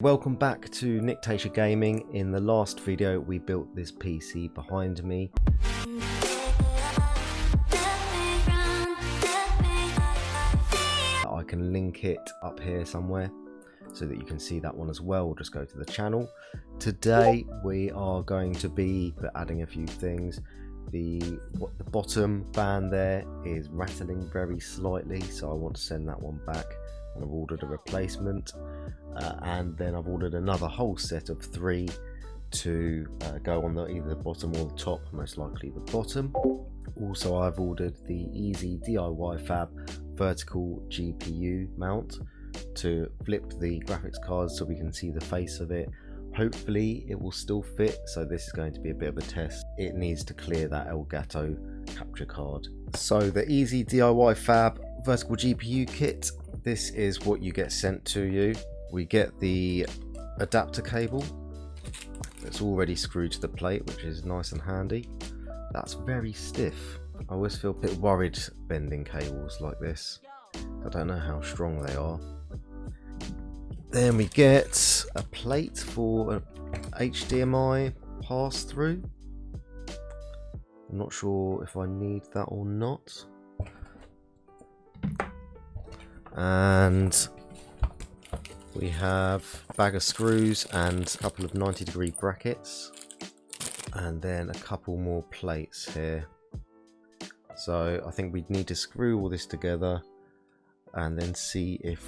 Welcome back to Nictatia Gaming. In the last video we built this PC behind me. I can link it up here somewhere so that you can see that one as well. Just go to the channel. Today we are going to be adding a few things. The bottom fan there is rattling very slightly, so I want to send that one back, and I've ordered a replacement. And then I've ordered another whole set of 3 to go on either the bottom or the top, most likely the bottom. Also, I've ordered the EZDIY-FAB vertical GPU mount to flip the graphics card so we can see the face of it. Hopefully it will still fit, so this is going to be a bit of a test. It needs to clear that Elgato capture card. So the EZDIY-FAB vertical GPU kit, this is what you get sent to you. We get the adapter cable that's already screwed to the plate, which is nice and handy. That's very stiff. I always feel a bit worried bending cables like this. I don't know how strong they are. Then we get a plate for an HDMI pass-through. I'm not sure if I need that or not. And we have a bag of screws and a couple of 90-degree brackets, and then a couple more plates here. So I think we'd need to screw all this together and then see if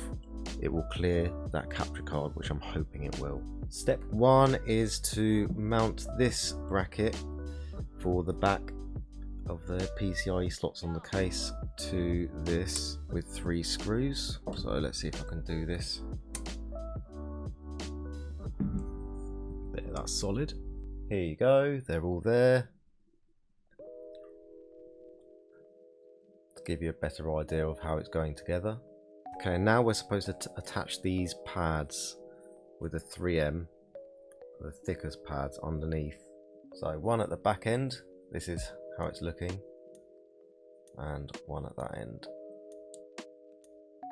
it will clear that capture card, which I'm hoping it will. Step 1 is to mount this bracket for the back of the PCI-E slots on the case to this with 3 screws. So let's see if I can do this. There, that's solid. Here you go, they're all there. To give you a better idea of how it's going together. Okay, now we're supposed to attach these pads with a 3M, the thickest pads underneath. So one at the back end, this is how it's looking, and one at that end.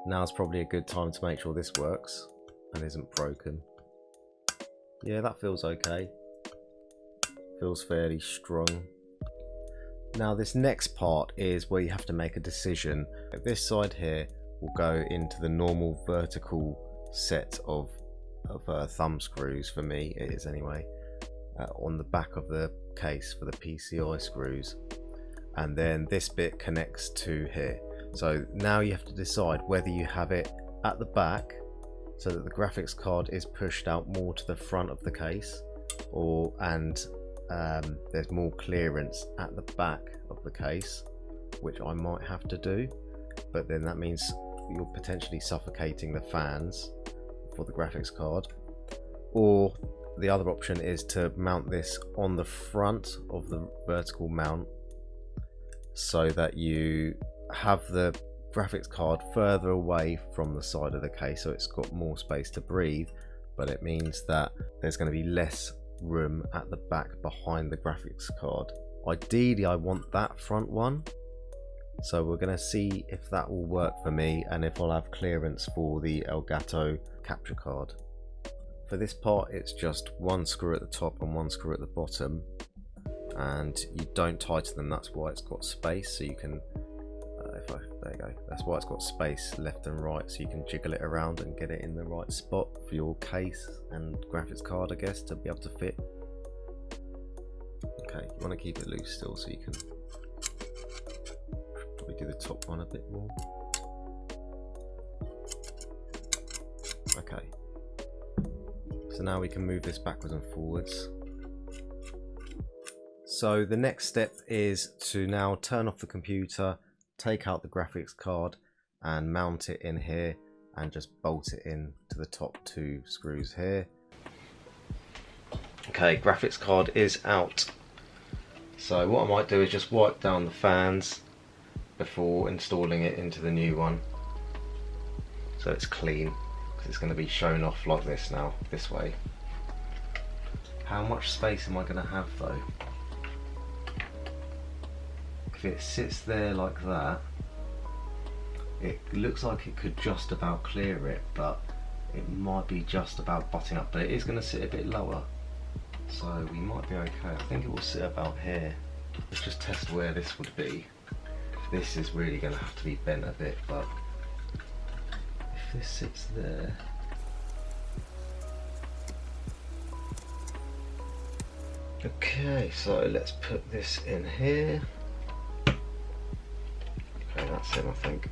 Now's probably a good time to make sure this works and isn't broken. Yeah, that feels okay. Feels fairly strong. Now this next part is where you have to make a decision. This side here will go into the normal vertical set of thumb screws, for me it is anyway, on the back of the case for the PCI screws, and then this bit connects to here. So now you have to decide whether you have it at the back so that the graphics card is pushed out more to the front of the case, and there's more clearance at the back of the case, which I might have to do, but then that means you're potentially suffocating the fans for the graphics card. Or the other option is to mount this on the front of the vertical mount so that you have the graphics card further away from the side of the case, so it's got more space to breathe, but it means that there's going to be less room at the back behind the graphics card. Ideally I want that front one, so we're going to see if that will work for me and if I'll have clearance for the Elgato capture card. For this part it's just 1 screw at the top and 1 screw at the bottom, and you don't tighten them, that's why it's got space, so you can there you go, that's why it's got space left and right, so you can jiggle it around and get it in the right spot for your case and graphics card, I guess, to be able to fit. Okay, you want to keep it loose still, so you can probably do the top one a bit more. Okay, so now we can move this backwards and forwards. So the next step is to now turn off the computer, take out the graphics card and mount it in here, and just bolt it in to the top 2 screws here. Okay, graphics card is out. So what I might do is just wipe down the fans before installing it into the new one, so it's clean, because it's going to be shown off like this now, this way. How much space am I going to have though? If it sits there like that, it looks like it could just about clear it, but it might be just about butting up, but it is going to sit a bit lower, so we might be okay. I think it will sit about here. Let's just test where this would be. This is really going to have to be bent a bit, but if this sits there, okay, so let's put this in here. Okay, that's it, I think.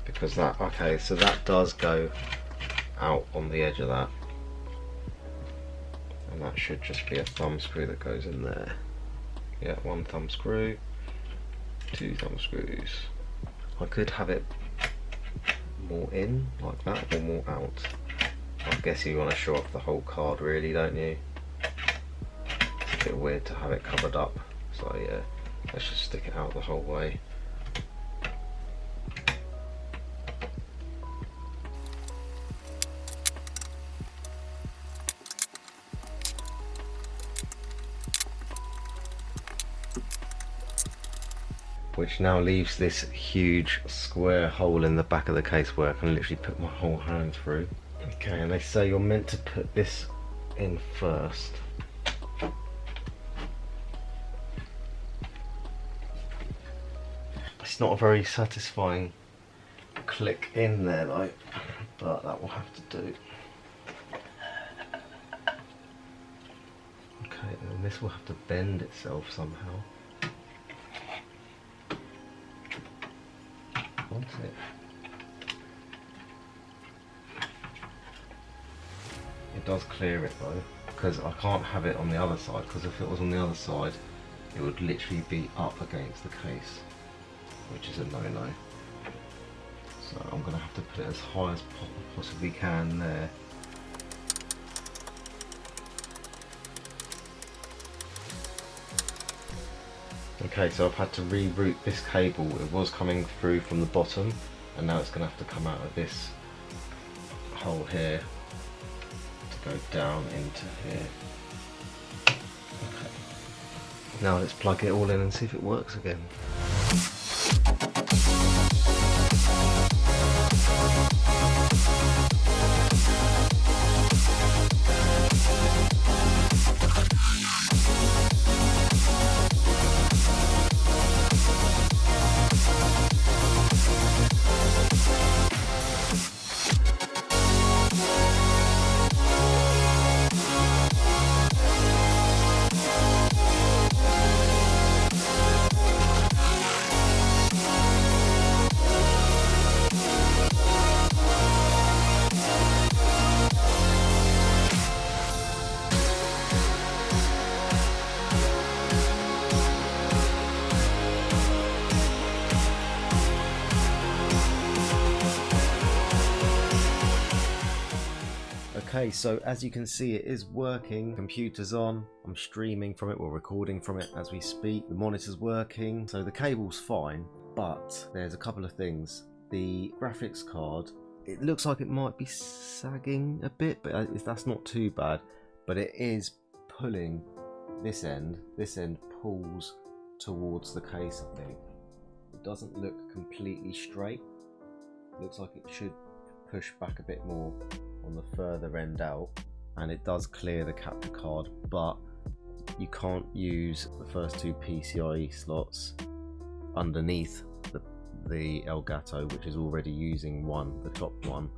Because that, okay, so that does go out on the edge of that. And that should just be a thumb screw that goes in there. Yeah, one thumb screw, two thumb screws. I could have it more in, like that, or more out. I guess you want to show off the whole card really, don't you? It's a bit weird to have it covered up. So yeah, let's just stick it out the whole way. Which now leaves this huge square hole in the back of the case where I can literally put my whole hand through. Okay, and they say you're meant to put this in first. It's not a very satisfying click in there though, but that will have to do. Okay, and this will have to bend itself somehow. It does clear it though, because I can't have it on the other side, because if it was on the other side it would literally be up against the case, which is a no-no. So I'm going to have to put it as high as I possibly can there. Okay, so I've had to reroute this cable. It was coming through from the bottom, and now it's going to have to come out of this hole here to go down into here. Okay. Now let's plug it all in and see if it works again. Okay, so as you can see, it is working. Computer's on, I'm streaming from it or recording from it as we speak. The monitor's working, so the cable's fine, but there's a couple of things. The graphics card, it looks like it might be sagging a bit, but that's not too bad. But it is pulling this end pulls towards the case, I think. It doesn't look completely straight. It looks like it should push back a bit more on the further end out, and it does clear the capture card, but you can't use the first two PCI-E slots underneath the Elgato, which is already using the top one.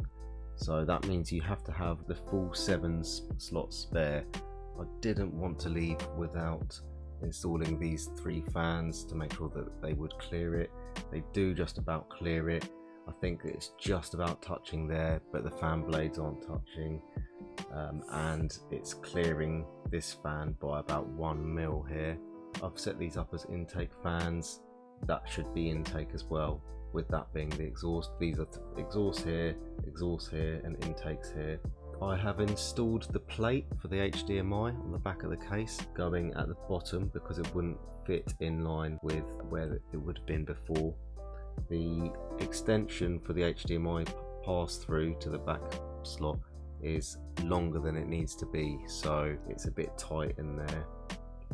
So that means you have to have the full 7 slots spare. I didn't want to leave without installing these 3 fans to make sure that they would clear it. They do just about clear it. I think it's just about touching there, but the fan blades aren't touching, and it's clearing this fan by about 1 mil here. I've set these up as intake fans. That should be intake as well, with that being the exhaust. These are exhaust here, and intakes here. I have installed the plate for the HDMI on the back of the case, going at the bottom because it wouldn't fit in line with where it would have been before. The extension for the HDMI pass through to the back slot is longer than it needs to be, so it's a bit tight in there,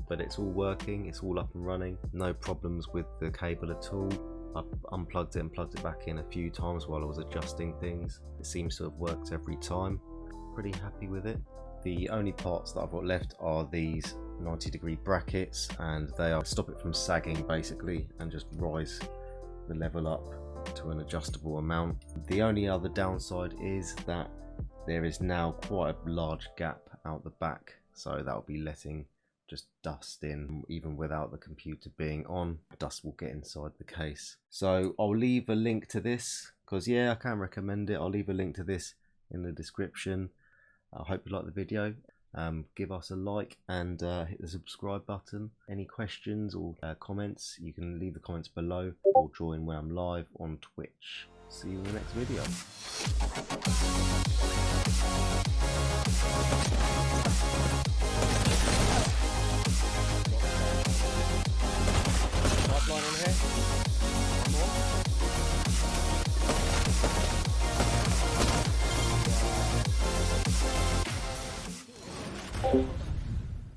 but it's all working, it's all up and running, no problems with the cable at all. I've unplugged it and plugged it back in a few times while I was adjusting things. It seems to have worked every time. Pretty happy with it. The only parts that I've got left are these 90-degree brackets, and they are stop it from sagging basically and just rise the level up to an adjustable amount. The only other downside is that there is now quite a large gap out the back, so that will be letting just dust in even without the computer being on. Dust will get inside the case. So I'll leave a link to this, because yeah, I can recommend it. I'll leave a link to this in the description. I hope you like the video. Give us a like and hit the subscribe button. Any questions or comments, you can leave the comments below or join when I'm live on Twitch. See you in the next video. Pipeline on here. One more.